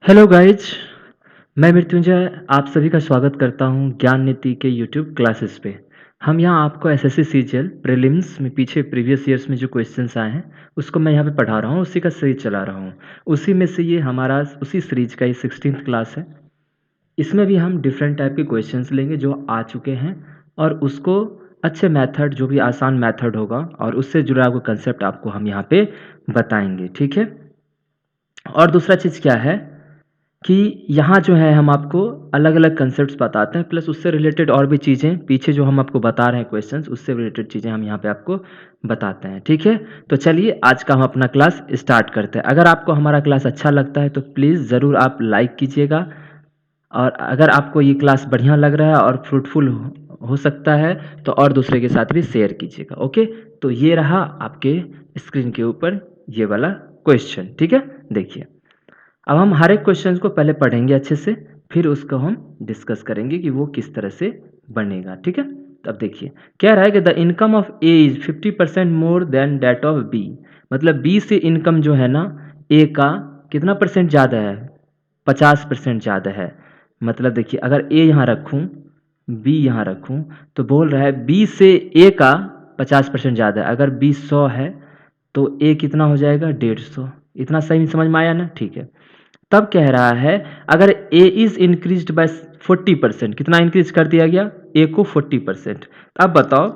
Hello guys, मैं मृत्युंजय आप सभी का स्वागत करता हूं ज्ञान नीति के यूट्यूब क्लासेस पे। हम यहां आपको एसएससी सीजीएल प्रीलिम्स में पीछे प्रीवियस ईयर्स में जो क्वेश्चंस आए हैं उसको मैं यहां पे पढ़ा रहा हूं, उसी का सीरीज चला रहा हूं। उसी में से ये हमारा उसी सीरीज का ये 16th क्लास है। इसमें भी हम डिफरेंट टाइप के क्वेश्चंस लेंगे जो आ चुके हैं और उसको अच्छे मेथड, जो भी आसान मेथड होगा और उससे जुड़ा हुआ कंसेप्ट आपको हम यहाँ पे बताएंगे, ठीक है। और दूसरा चीज़ क्या है कि यहाँ जो है हम आपको अलग अलग कंसेप्ट्स बताते हैं, प्लस उससे रिलेटेड और भी चीज़ें पीछे जो हम आपको बता रहे हैं क्वेश्चंस, उससे रिलेटेड चीज़ें हम यहाँ पे आपको बताते हैं, ठीक है। तो चलिए आज का हम अपना क्लास स्टार्ट करते हैं। अगर आपको हमारा क्लास अच्छा लगता है तो प्लीज़ ज़रूर आप लाइक कीजिएगा, और अगर आपको ये क्लास बढ़िया लग रहा है और फ्रूटफुल हो सकता है तो और दूसरे के साथ भी शेयर कीजिएगा। ओके, तो ये रहा आपके स्क्रीन के ऊपर ये वाला क्वेश्चन, ठीक है। देखिए, अब हम हर एक क्वेश्चन को पहले पढ़ेंगे अच्छे से, फिर उसको हम डिस्कस करेंगे कि वो किस तरह से बनेगा, ठीक है। अब देखिए, कह रहा है कि the income of A is 50% more than that of B. मतलब बी से इनकम जो है ना, ए का कितना परसेंट ज़्यादा है? 50% ज़्यादा है। मतलब देखिए, अगर ए यहाँ रखूँ, बी यहाँ रखूँ, तो बोल रहा है बी से ए का 50% ज़्यादा है। अगर बी 100 है तो ए कितना हो जाएगा? 150। इतना सही समझ में आया ना? ठीक है। तब कह रहा है अगर ए इज इंक्रीज्ड बाय 40%, कितना इंक्रीज कर दिया गया? ए को 40%। अब बताओ,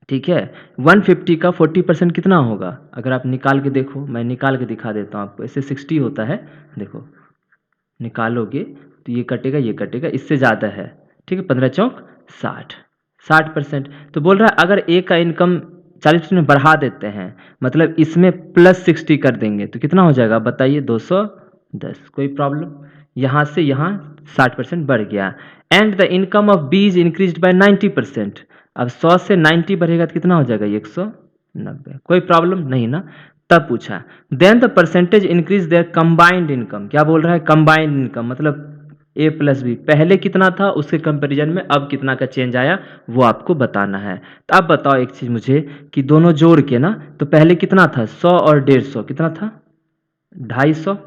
ठीक है, 150 का 40% कितना होगा? अगर आप निकाल के देखो, मैं निकाल के दिखा देता हूँ आपको। ऐसे 60 होता है, देखो निकालोगे तो ये कटेगा, ये कटेगा, इससे ज़्यादा है, ठीक है। 15 चौक 60, 60%। तो बोल रहा है अगर ए का इनकम 40% में बढ़ा देते हैं, मतलब इसमें प्लस 60 कर देंगे तो कितना हो जाएगा? बताइए, 210। कोई प्रॉब्लम? यहाँ से यहाँ 60% बढ़ गया। And the income of B is increase by 90%। अब 100 से 90 बढ़ेगा तो कितना हो जाएगा? 190। कोई प्रॉब्लम नहीं ना? तब पूछा then the percentage increase there combined income. क्या बोल रहा है? कंबाइंड इनकम मतलब ए प्लस बी पहले कितना था उसके कंपैरिजन में अब कितना का चेंज आया, वो आपको बताना है। तो अब बताओ एक चीज मुझे कि दोनों जोड़ के ना, तो पहले कितना था? 100 और 150, कितना था? 250।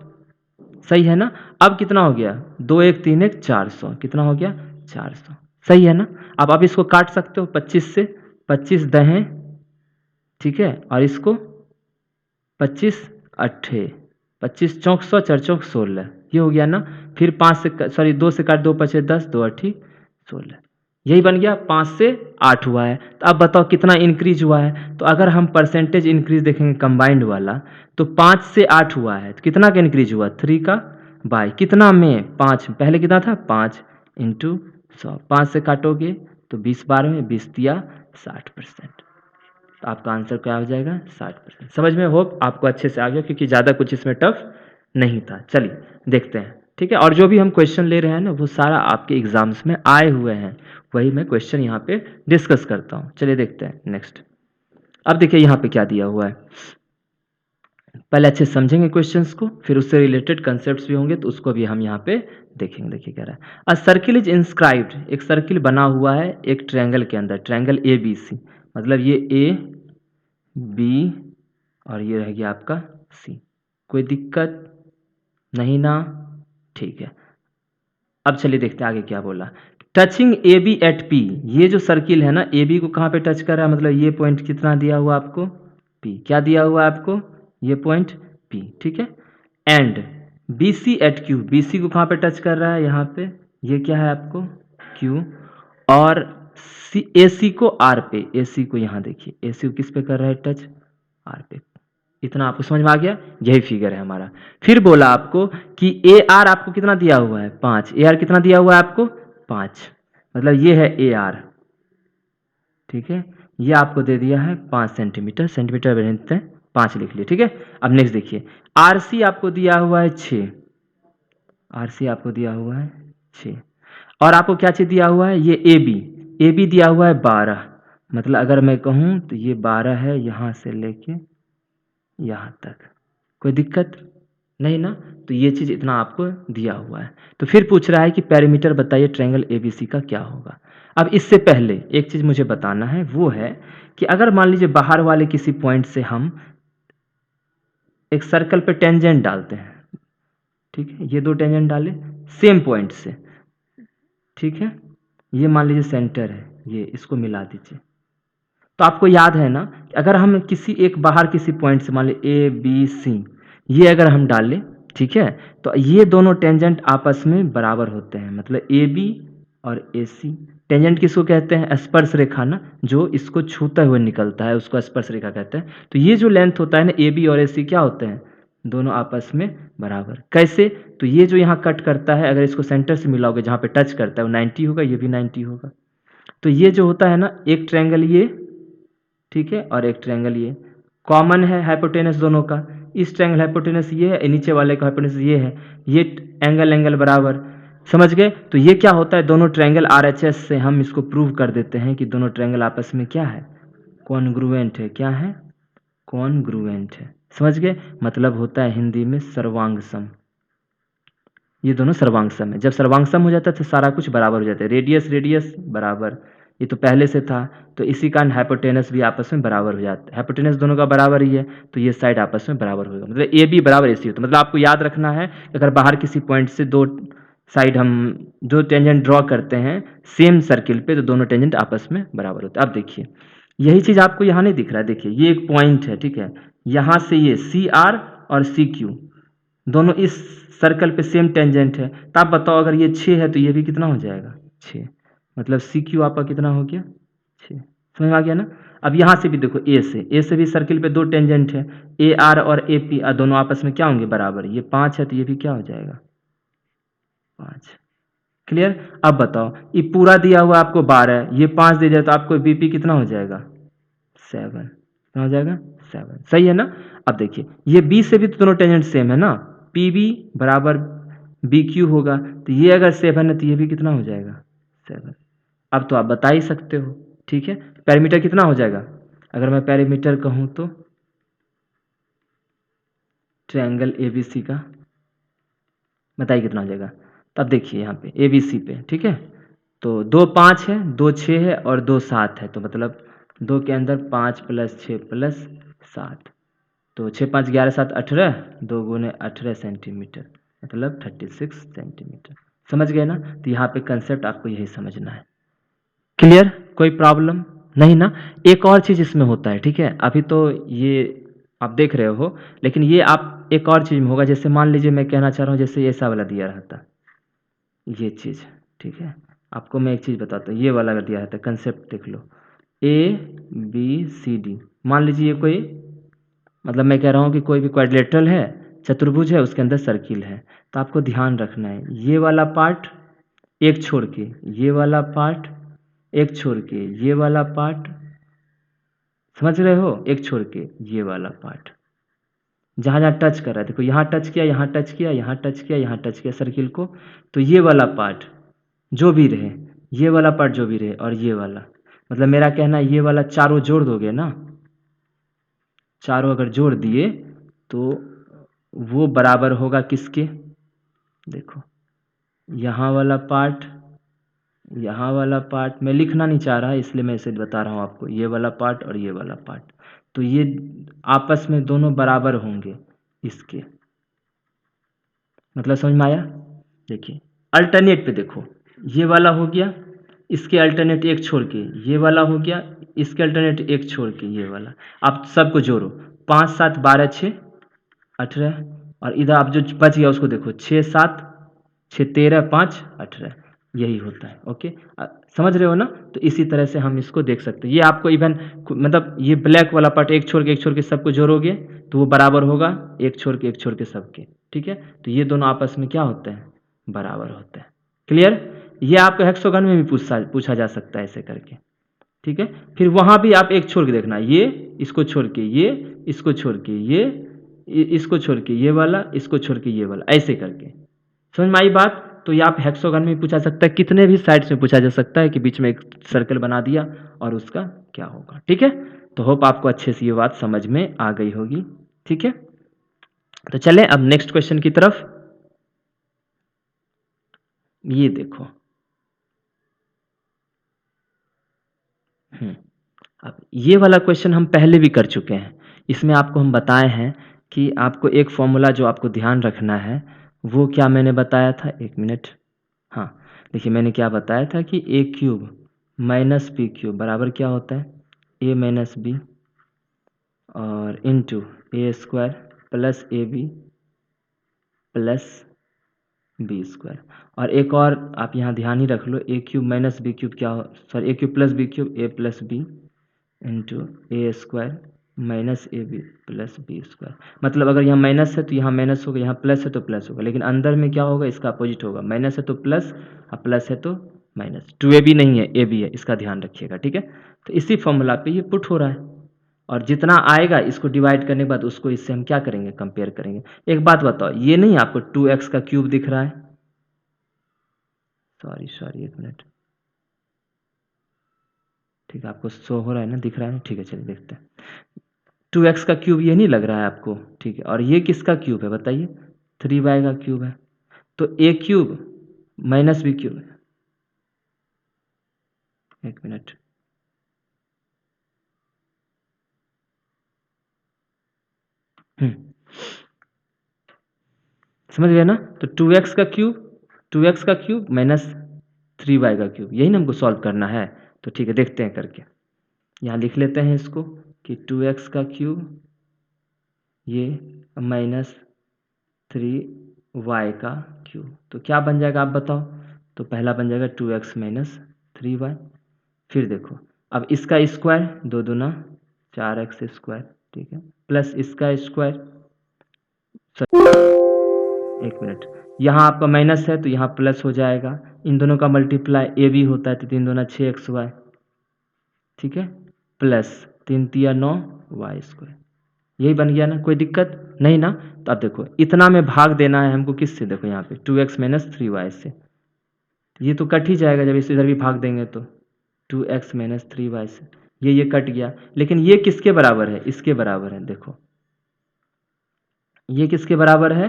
सही है ना? अब कितना हो गया? 2 1 3 1 400, कितना हो गया? 400। सही है ना? अब आप इसको काट सकते हो 25 से, 25 दहें, ठीक है, और इसको 25 अट्ठे, 25 चौक 100, 4 चौक 16, ये हो गया ना। फिर 5 से, सॉरी 2 से काट, 2 पचे 10, 2 अट्ठी 16, यही बन गया। 5 से 8 हुआ है। तो अब बताओ कितना इंक्रीज हुआ है? तो अगर हम परसेंटेज इंक्रीज देखेंगे कंबाइंड वाला, तो 5 से 8 हुआ है, तो कितना का इंक्रीज हुआ? 3 का बाय कितना में? 5। पहले कितना था? 5 इंटू 100। 5 से काटोगे तो 20 12 में 20 दिया 60%। तो आपका आंसर क्या हो जाएगा? 60%। समझ में? होप आपको अच्छे से आ गया, क्योंकि ज़्यादा कुछ इसमें टफ नहीं था। चलिए देखते हैं, ठीक है। और जो भी हम क्वेश्चन ले रहे हैं ना, वो सारा आपके एग्जाम्स में आए हुए हैं, वही मैं क्वेश्चन यहाँ पे डिस्कस करता हूँ। चलिए देखते हैं नेक्स्ट। अब देखिए यहाँ पे क्या दिया हुआ है, पहले अच्छे समझेंगे क्वेश्चंस को, फिर उससे रिलेटेड कंसेप्ट्स भी होंगे तो उसको भी हम यहाँ पे देखेंगे। देखिए कह रहा है अ सर्किल इज इंस्क्राइब्ड, एक सर्किल बना हुआ है एक ट्रायंगल के अंदर, ट्रायंगल ए बी सी। मतलब ये ए बी और ये रह गया आपका सी। कोई दिक्कत नहीं ना? ठीक है। अब चलिए देखते हैं आगे क्या बोला। Touching A B at P, ये जो सर्किल है ना, ए बी को कहाँ पे टच कर रहा है? मतलब ये पॉइंट कितना दिया हुआ आपको? पी। क्या दिया हुआ है आपको? ये पॉइंट पी, ठीक है। And B C at Q, B C को कहाँ पे टच कर रहा है? यहाँ पे। ये क्या है आपको? क्यू। और सी, ए सी को आर पे, ए सी को यहाँ देखिए, ए सी को किस पे कर रहा है टच? आर पे। इतना आपको समझ में आ गया? यही फिगर है हमारा। फिर बोला आपको कि ए आर आपको कितना दिया हुआ है? 5। ए आर कितना दिया हुआ है आपको? 5। मतलब ये है ए आर, ठीक है। ये आपको दे दिया है 5 सेंटीमीटर, सेंटीमीटर बनते हैं 5 लिख लिए, ठीक है। अब नेक्स्ट देखिए, आर सी आपको दिया हुआ है 6, आर सी आपको दिया हुआ है 6। और आपको क्या चीज़ दिया हुआ है? ये ए बी, ए बी दिया हुआ है 12। मतलब अगर मैं कहूँ तो ये 12 है यहाँ से लेके यहाँ तक। कोई दिक्कत नहीं ना? तो ये चीज़ इतना आपको दिया हुआ है। तो फिर पूछ रहा है कि पैरामीटर बताइए ट्रायंगल एबीसी का क्या होगा। अब इससे पहले एक चीज़ मुझे बताना है, वो है कि अगर मान लीजिए बाहर वाले किसी पॉइंट से हम एक सर्कल पे टेंजेंट डालते हैं, ठीक है, ये 2 टेंजेंट डाले सेम पॉइंट से, ठीक है। ये मान लीजिए सेंटर है, ये इसको मिला दीजिए। तो आपको याद है ना कि अगर हम किसी एक बाहर किसी पॉइंट से मान ली ए बी सी, ये अगर हम डाल लें, ठीक है, तो ये दोनों टेंजेंट आपस में बराबर होते हैं, मतलब ए बी और ए सी। टेंजेंट किसको कहते हैं? स्पर्श रेखा ना, जो इसको छूते हुए निकलता है उसको स्पर्श रेखा कहते हैं। तो ये जो लेंथ होता है ना, ए बी और ए सी क्या होते हैं? दोनों आपस में बराबर। कैसे? तो ये जो यहाँ कट करता है, अगर इसको सेंटर से मिलाओगे जहाँ पे टच करता है वो 90 होगा, ये भी 90 होगा। तो ये जो होता है ना, एक ट्रायंगल ये, ठीक है, और एक ट्रायंगल ये कॉमन है हाइपोटेनस दोनों का। इस ट्रायंगल हाइपोटेनस ये है, नीचे वाले का हाइपोटेनस ये है, ये एंगल एंगल बराबर। समझ गए? तो ये क्या होता है, दोनों ट्रायंगल आरएचएस से हम इसको प्रूव कर देते हैं कि दोनों ट्रायंगल आपस में क्या है? कॉन्ग्रुएंट है। क्या है? कॉन्ग्रुएंट है। समझ गए? मतलब होता है हिंदी में सर्वांग सम। ये दोनों सर्वांग सम है। जब सर्वांग सम हो जाता है तो सारा कुछ बराबर हो जाता है। रेडियस रेडियस बराबर, ये तो पहले से था, तो इसी कारण हाइपोटेनस भी आपस में बराबर हो जाता है। हाइपोटेनस दोनों का बराबर ही है, तो ये साइड आपस में बराबर होगा, मतलब ए बी बराबर ए सी होता है। मतलब आपको याद रखना है कि अगर बाहर किसी पॉइंट से दो साइड हम जो टेंजेंट ड्रॉ करते हैं सेम सर्किल पे, तो दोनों टेंजेंट आपस में बराबर होते हैं। अब देखिए, यही चीज़ आपको यहाँ नहीं दिख रहा है। देखिए, ये एक पॉइंट है, ठीक है, यहाँ से ये सी आर और सी क्यू दोनों इस सर्कल पे सेम टेंजेंट है। तो आप बताओ, अगर ये 6 है तो ये भी कितना हो जाएगा? 6। मतलब सी क्यू आपका कितना हो गया? 6। समझ में आ गया ना? अब यहाँ से भी देखो, ए से भी सर्किल पे 2 टेंजेंट है, ए आर और ए पी, दोनों आपस में क्या होंगे? बराबर। ये 5 है तो ये भी क्या हो जाएगा? 5। क्लियर? अब बताओ, ये पूरा दिया हुआ आपको 12 है, ये 5 दे दिया तो आपको बीपी कितना हो जाएगा? 7। कितना हो जाएगा? 7। सही है ना? अब देखिए, ये बी से भी तो दोनों टेंजेंट सेम है ना, पी बी बराबर बी क्यू होगा, तो ये अगर 7 है तो ये भी कितना हो जाएगा? 7। अब तो आप बता ही सकते हो, ठीक है। पैरामीटर कितना हो जाएगा? अगर मैं पैरामीटर कहूँ तो ट्रायंगल ए बी सी का बताइए कितना हो जाएगा। तब देखिए यहाँ पे ए बी सी पे, ठीक है, तो 2 5 है, 2 6 है और 2 7 है, तो मतलब 2 के अंदर 5 प्लस 6 प्लस 7, तो 6 5 11 7 18, 2 गुने 18 सेंटीमीटर, मतलब 36 सेंटीमीटर। समझ गए ना? तो यहाँ पे कंसेप्ट आपको यही समझना है। क्लियर? कोई प्रॉब्लम नहीं ना? एक और चीज़ इसमें होता है, ठीक है, अभी तो ये आप देख रहे हो, लेकिन ये आप एक और चीज़ में होगा। जैसे मान लीजिए मैं कहना चाह रहा हूँ, जैसे ऐसा वाला दिया रहता, ये चीज़, ठीक है, आपको मैं एक चीज़ बताता हूँ, ये वाला अगर दिया रहता, कंसेप्ट देख लो, ए बी सी डी, मान लीजिए ये कोई, मतलब मैं कह रहा हूँ कि कोई भी क्वाड्रिलेटरल है, चतुर्भुज है, उसके अंदर सर्किल है, तो आपको ध्यान रखना है, ये वाला पार्ट एक छोड़ के ये वाला पार्ट, एक छोड़ के ये वाला पार्ट, समझ रहे हो, एक छोड़ के ये वाला पार्ट, जहाँ जहाँ टच कर रहा है, देखो यहाँ टच किया, यहाँ टच किया, यहाँ टच किया, यहाँ टच किया सर्किल को, तो ये वाला पार्ट जो भी रहे, ये वाला पार्ट जो भी रहे, और ये वाला, मतलब मेरा कहना है ये वाला चारों जोड़ दोगे ना, चारों अगर जोड़ दिए तो वो बराबर होगा किसके? देखो, यहाँ वाला पार्ट, यहाँ वाला पार्ट मैं लिखना नहीं चाह रहा, इसलिए मैं इसे बता रहा हूँ आपको, ये वाला पार्ट और ये वाला पार्ट, तो ये आपस में दोनों बराबर होंगे इसके, मतलब समझ में आया? देखिए, अल्टरनेट पे देखो, ये वाला हो गया, इसके अल्टरनेट एक छोड़ के ये वाला हो गया, इसके अल्टरनेट एक छोड़ के ये वाला, आप सबको जोड़ो, 5 7 12 6 18, और इधर आप जो बच गया उसको देखो, 6 7 6 13 5 18, यही होता है। ओके, समझ रहे हो ना? तो इसी तरह से हम इसको देख सकते हैं। ये आपको इवन मतलब ये ब्लैक वाला पार्ट एक छोड़ के सबको जोड़ोगे तो वो बराबर होगा एक छोड़ के सबके, ठीक है। तो ये दोनों आपस में क्या होते हैं? बराबर होते हैं। क्लियर? ये आपको हेक्सागोन में भी पूछा जा सकता है ऐसे करके, ठीक है। फिर वहाँ भी आप एक छोड़ के देखना, ये इसको छोड़ के ये, इसको छोड़ के ये, इसको छोड़ के ये वाला, इसको छोड़ के ये वाला, ऐसे करके। समझ में आई बात? तो ये आप हेक्सागोन में पूछा सकता है, कितने भी साइड्स में पूछा जा सकता है कि बीच में एक सर्कल बना दिया और उसका क्या होगा, ठीक है। तो होप आपको अच्छे से ये बात समझ में आ गई होगी, ठीक है। तो चलें अब नेक्स्ट क्वेश्चन की तरफ। ये देखो, अब ये वाला क्वेश्चन हम पहले भी कर चुके हैं। इसमें आपको हम बताए हैं कि आपको एक फॉर्मूला जो आपको ध्यान रखना है वो क्या मैंने बताया था, एक मिनट। हाँ, देखिए मैंने क्या बताया था कि A cube minus B cube बराबर क्या होता है, ए माइनस बी और into A square plus A B plus B square. और एक और आप यहाँ ध्यान ही रख लो, A cube minus B cube क्या हो, sorry A cube plus B cube A plus B into A square minus A B plus B square. मतलब अगर यहाँ माइनस है तो यहाँ माइनस होगा, यहाँ प्लस है तो प्लस होगा, लेकिन अंदर में क्या होगा, इसका अपोजिट होगा, माइनस है तो प्लस और प्लस है तो माइनस। टू ए बी नहीं है, ए बी है, इसका ध्यान रखिएगा, ठीक है। तो इसी फॉर्मूला पे ये पुट हो रहा है, और जितना आएगा इसको डिवाइड करने के बाद उसको इससे हम क्या करेंगे, कंपेयर करेंगे। एक बात बताओ, ये नहीं आपको 2x का क्यूब दिख रहा है, सॉरी एक मिनट, ठीक है आपको शो हो रहा है ना, दिख रहा है ना, ठीक है चलिए देखते हैं। 2x का क्यूब ये नहीं लग रहा है आपको, ठीक है, और ये किसका क्यूब है बताइए, 3y का क्यूब है। तो ए क्यूब माइनस बी क्यूब है, एक मिनट, समझ गए ना। तो 2x का क्यूब माइनस 3y का क्यूब, यही ना हमको सॉल्व करना है। तो ठीक है देखते हैं करके, यहाँ लिख लेते हैं इसको कि 2x का क्यूब ये माइनस 3y का क्यूब, तो क्या बन जाएगा आप बताओ। तो पहला बन जाएगा 2x माइनस 3y, फिर देखो अब इसका स्क्वायर, दो दूना 4x स्क्वायर, ठीक है, प्लस इसका स्क्वायर, एक मिनट, यहाँ आपका माइनस है तो यहाँ प्लस हो जाएगा, इन दोनों का मल्टीप्लाई ए भी होता है तो 3 दूना 6xy, ठीक है, प्लस 3 तिया 9y स्क्वायर। यही बन गया ना, कोई दिक्कत नहीं ना। तो अब देखो इतना में भाग देना है हमको किससे, देखो यहाँ पे 2x माइनस 3y से, ये तो कट ही जाएगा जब इस इधर भी भाग देंगे तो 2x माइनस 3y से, ये कट गया, लेकिन ये किसके बराबर है, इसके बराबर है। देखो ये किसके बराबर है,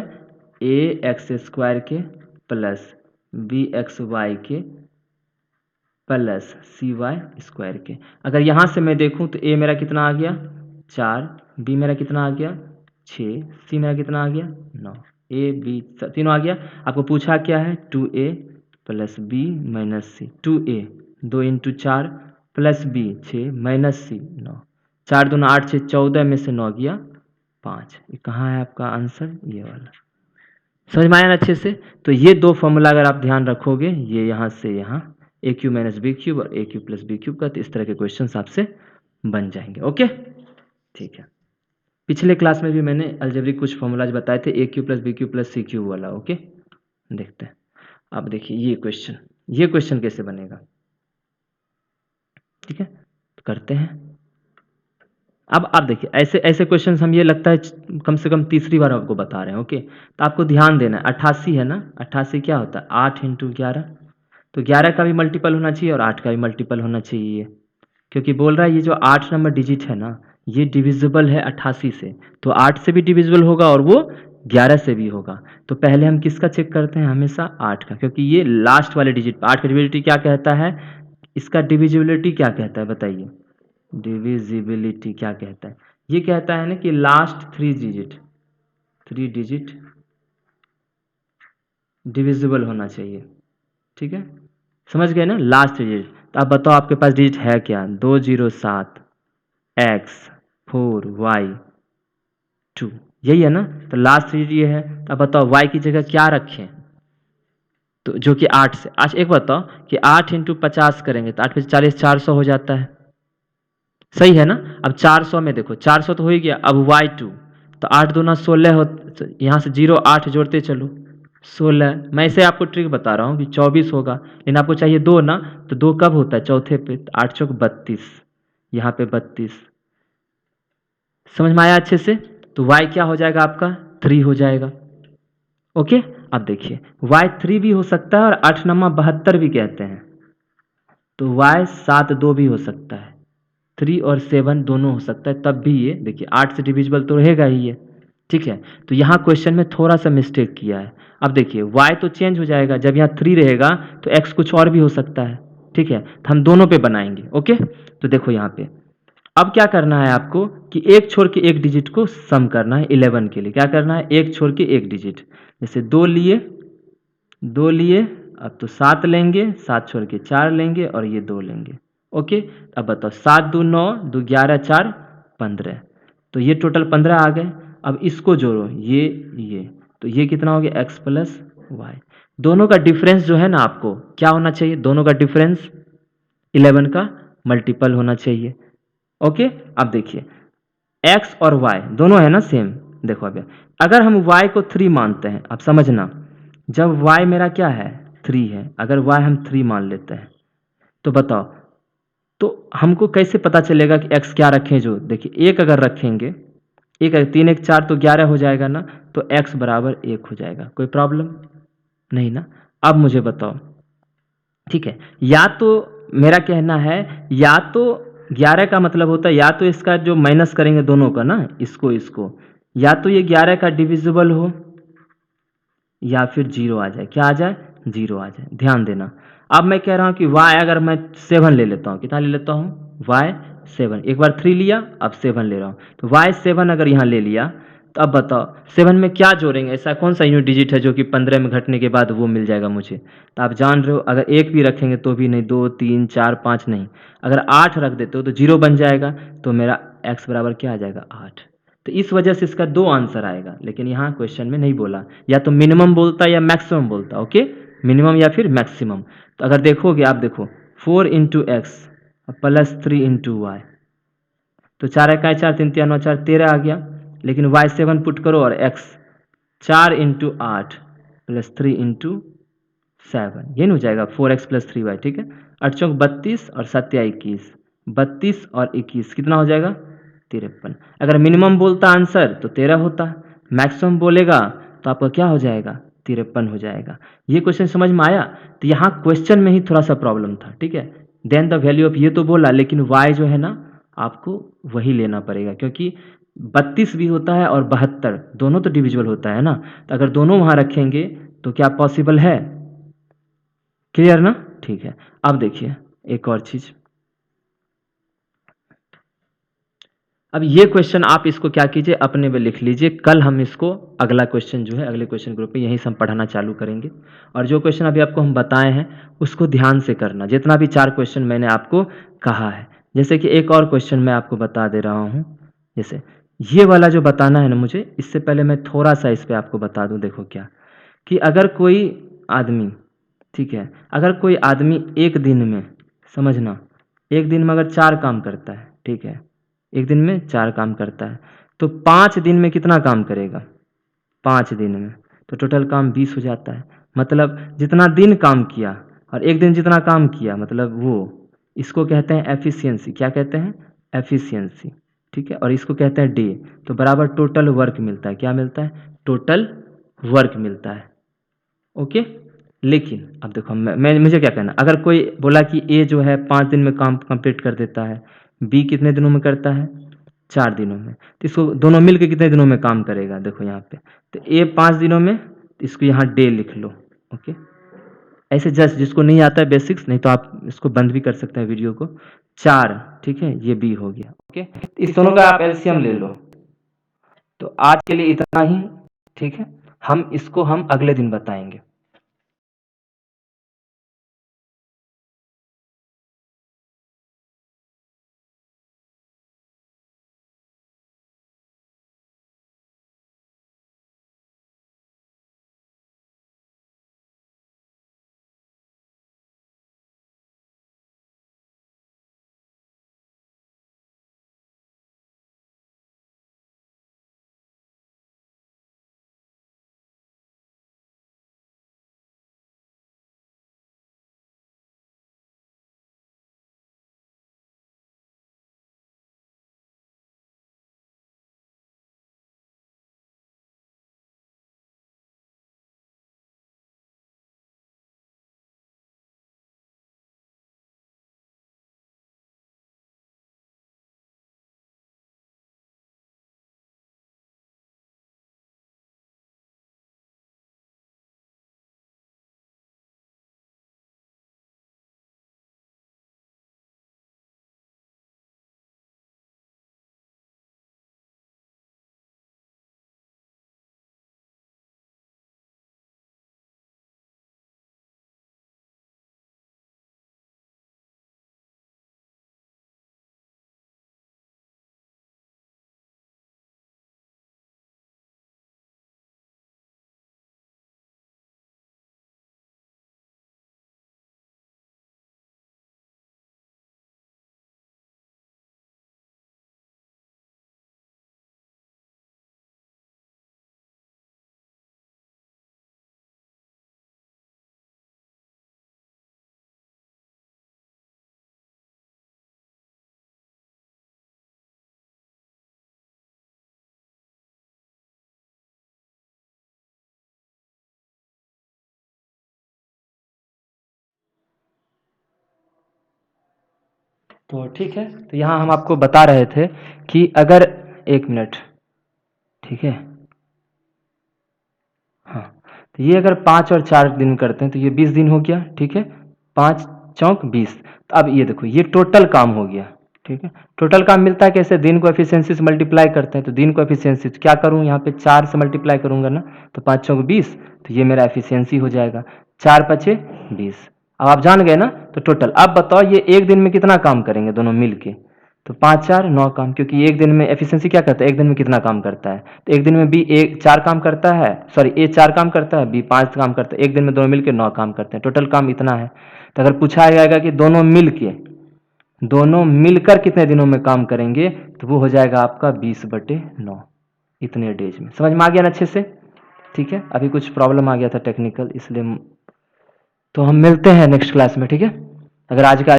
ए एक्स स्क्वायर के प्लस बी एक्स वाई के प्लस सी वाई स्क्वायर के। अगर यहाँ से मैं देखूँ तो ए मेरा कितना आ गया 4, बी मेरा कितना आ गया 6, सी मेरा कितना आ गया 9, ए बी तीनों आ गया। आपको पूछा क्या है 2a plus B minus C, 2a 2 into 4 plus B 6 minus C 9, 4 दूना 8 6 14 में से 9 गया 5, ये कहाँ है आपका आंसर, ये वाला। समझ में आया ना अच्छे से। तो ये दो फॉर्मूला अगर आप ध्यान रखोगे, ये यहाँ से यहाँ ए क्यू माइनस बी क्यूब और ए क्यू प्लस बी क्यूब का, तो इस तरह के क्वेश्चन आपसे बन जाएंगे। ओके ठीक है, पिछले क्लास में भी मैंने अलजेब्रिक कुछ फॉर्मूलाज बताए थे, A cube plus B cube plus C cube वाला। ओके देखते हैं, अब देखिए ये क्वेश्चन कैसे बनेगा, ठीक है तो करते हैं। अब आप देखिए ऐसे ऐसे क्वेश्चंस हम, ये लगता है कम से कम तीसरी बार आपको बता रहे हैं। ओके तो आपको ध्यान देना है, 88 है ना, 88 क्या होता है 8 इंटू 11, तो 11 का भी मल्टीपल होना चाहिए और 8 का भी मल्टीपल होना चाहिए, क्योंकि बोल रहा है ये जो 8 नंबर डिजिट है ना, ये डिविजिबल है 88 से, तो 8 से भी डिविजिबल होगा और वो 11 से भी होगा। तो पहले हम किसका चेक करते हैं, हमेशा 8 का, क्योंकि ये लास्ट वाले डिजिट, 8 का डिविजिबिलिटी क्या कहता है, इसका डिविजिबिलिटी क्या कहता है बताइए, डिविजिबिलिटी क्या कहता है, ये कहता है ना कि लास्ट 3 डिजिट डिविजिबल होना चाहिए, ठीक है, समझ गए ना, लास्ट डिजिट। तो आप बताओ आपके पास डिजिट है क्या, 207 x 4y 2, यही है ना, तो लास्ट डिजिट ये है। तो अब बताओ y की जगह क्या रखें, तो जो कि 8 से, अच्छा एक बताओ कि 8 इंटू 50 करेंगे तो 8 पे 40 400 हो जाता है, सही है ना। अब 400 में देखो 400 तो हो ही गया, अब y2, तो 8 दूना 16 हो, यहाँ से 0 8 जोड़ते चलो 16, मैं इसे आपको ट्रिक बता रहा हूँ कि 24 होगा, लेकिन आपको चाहिए 2 ना, तो 2 कब होता है चौथे पे, 8 चौक 32, यहाँ पे 32, समझ में आया अच्छे से। तो y क्या हो जाएगा आपका 3 हो जाएगा। ओके अब देखिए y3 भी हो सकता है और 8 नमा 72 भी कहते हैं, तो y 7 2 भी हो सकता है, 3 और 7 दोनों हो सकता है, तब भी ये देखिए 8 से डिविजिबल तो रहेगा ही ये, ठीक है। तो यहाँ क्वेश्चन में थोड़ा सा मिस्टेक किया है। अब देखिए y तो चेंज हो जाएगा, जब यहाँ 3 रहेगा तो x कुछ और भी हो सकता है, ठीक है, तो हम दोनों पे बनाएंगे। ओके तो देखो यहाँ पे अब क्या करना है आपको कि एक छोड़ के एक डिजिट को सम करना है 11 के लिए। क्या करना है? एक छोड़ के एक डिजिट। जैसे 2 लिए, 2 लिए, अब तो 7 लेंगे, 7 छोड़ के 4 लेंगे और ये 2 लेंगे। ओके, अब बताओ 7 2 9, 2 11 4 15, तो ये टोटल 15 आ गए। अब इसको जोड़ो, ये, तो ये कितना हो गया? x plus Y. दोनों का डिफरेंस जो है ना, आपको क्या होना चाहिए? दोनों का डिफरेंस 11 का मल्टीपल होना चाहिए। ओके, अब देखिए x और y दोनों है ना सेम। देखो अभी अगर हम y को 3 मानते हैं, अब समझना, जब y मेरा क्या है? 3 है। अगर y हम 3 मान लेते हैं तो बताओ, तो हमको कैसे पता चलेगा कि x क्या रखें? जो देखिए एक अगर रखेंगे, एक 3 1 4 तो 11 हो जाएगा ना, तो x बराबर 1 हो जाएगा। कोई प्रॉब्लम नहीं ना? अब मुझे बताओ, ठीक है, या तो मेरा कहना है, या तो 11 का मतलब होता है या तो इसका जो माइनस करेंगे दोनों का ना, इसको, या तो ये 11 का डिविजिबल हो या फिर 0 आ जाए। क्या आ जाए? 0 आ जाए। ध्यान देना। अब मैं कह रहा हूँ कि y अगर मैं 7 ले लेता हूँ, कितना ले लेता हूँ? y 7। एक बार 3 लिया, अब 7 ले रहा हूँ, तो y 7 अगर यहाँ ले लिया, तो अब बताओ 7 में क्या जोड़ेंगे? ऐसा कौन सा यूनिट डिजिट है जो कि 15 में घटने के बाद वो मिल जाएगा मुझे? तो आप जान रहे हो, अगर एक भी रखेंगे तो भी नहीं, 2 3 4 5 नहीं, अगर 8 रख देते हो तो 0 बन जाएगा, तो मेरा x बराबर क्या आ जाएगा? 8। तो इस वजह से इसका 2 आंसर आएगा, लेकिन यहाँ क्वेश्चन में नहीं बोला, या तो मिनिमम बोलता या मैक्सिमम बोलता। ओके, मिनिमम या फिर मैक्सिमम। तो अगर देखोगे, आप देखो 4 into X plus 3 into Y, तो 4 इकाई 4 3 3 9 4 13 आ गया। लेकिन वाई 7 पुट करो और एक्स 4 इंटू 8 प्लस 3 इंटू 7, ये नहीं हो जाएगा? 4x plus 3y। ठीक है, 8 चौक 32 और 7 21, 32 और 21 कितना हो जाएगा? 53। अगर मिनिमम बोलता आंसर तो 13 होता, मैक्सिमम बोलेगा तो आपका क्या हो जाएगा? 53 हो जाएगा। ये क्वेश्चन समझ में आया? तो यहाँ क्वेश्चन में ही थोड़ा सा प्रॉब्लम था। ठीक है, देन द वैल्यू ऑफ, ये तो बोला, लेकिन y जो है ना, आपको वही लेना पड़ेगा, क्योंकि 32 भी होता है और 72 दोनों तो डिविजिबल होता है ना। तो अगर दोनों वहाँ रखेंगे तो क्या पॉसिबल है? क्लियर ना? ठीक है, अब देखिए एक और चीज़। अब ये क्वेश्चन आप इसको क्या कीजिए, अपने में लिख लीजिए। कल हम इसको अगला क्वेश्चन जो है अगले क्वेश्चन ग्रुप में यहीं से हम पढ़ाना चालू करेंगे। और जो क्वेश्चन अभी आपको हम बताए हैं उसको ध्यान से करना, जितना भी 4 क्वेश्चन मैंने आपको कहा है। जैसे कि एक और क्वेश्चन मैं आपको बता दे रहा हूँ, जैसे ये वाला जो बताना है ना मुझे, इससे पहले मैं थोड़ा सा इस पर आपको बता दूँ। देखो क्या, कि अगर कोई आदमी, ठीक है, अगर कोई आदमी एक दिन में, समझना, एक दिन में अगर 4 काम करता है, ठीक है, एक दिन में 4 काम करता है, तो 5 दिन में कितना काम करेगा? 5 दिन में तो टोटल काम 20 हो जाता है। मतलब जितना दिन काम किया और एक दिन जितना काम किया, मतलब वो, इसको कहते हैं एफिशिएंसी। क्या कहते हैं? एफिशिएंसी। ठीक है, और इसको कहते हैं डे। तो बराबर टोटल वर्क मिलता है। क्या मिलता है? टोटल वर्क मिलता है। ओके, लेकिन अब देखो मैं मुझे क्या कहना, अगर कोई बोला कि ए जो है 5 दिन में काम कंप्लीट कर देता है, बी कितने दिनों में करता है? 4 दिनों में। तो इसको दोनों मिलके कितने दिनों में काम करेगा? देखो यहाँ पे, तो ए 5 दिनों में, तो इसको यहाँ डे लिख लो। ओके, ऐसे जस्ट जिसको नहीं आता है बेसिक्स, नहीं तो आप इसको बंद भी कर सकते हैं वीडियो को। 4, ठीक है, ये बी हो गया। ओके, इस दोनों का आप एलसीएम ले लो। तो आज के लिए इतना ही, ठीक है, हम इसको हम अगले दिन बताएंगे। तो ठीक है, तो यहाँ हम आपको बता रहे थे कि अगर 1 मिनट, ठीक है? हाँ, तो ये अगर 5 और 4 दिन करते हैं तो ये 20 दिन हो गया, ठीक है? 5 चौक 20। तो अब ये देखो, ये टोटल काम हो गया, ठीक है? टोटल काम मिलता है कैसे? दिन को एफिशिएंसी से मल्टीप्लाई करते हैं, तो दिन को एफिशिएंसी तो क्या करूँ यहाँ पे 4 से मल्टीप्लाई करूँगा ना, तो 5 चौक 20, तो ये मेरा एफिशिएंसी हो जाएगा। 4 पचे 20। अब आप जान गए ना, तो टोटल। अब बताओ ये एक दिन में कितना काम करेंगे दोनों मिल के? तो 5 4 9 काम, क्योंकि एक दिन में एफिशिएंसी क्या करता है, एक दिन में कितना काम करता है? तो एक दिन में बी एक 4 काम करता है, सॉरी ए 4 काम करता है, बी 5 काम करता है, एक दिन में दोनों मिलके 9 काम करते हैं, टोटल काम इतना है। तो अगर पूछा जाएगा कि दोनों मिलकर कितने दिनों में काम करेंगे, तो वो हो जाएगा आपका 20/9, इतने डेज में। समझ में आ गया ना अच्छे से? ठीक है, अभी कुछ प्रॉब्लम आ गया था टेक्निकल, इसलिए। तो हम मिलते हैं नेक्स्ट क्लास में, ठीक है? अगर आज का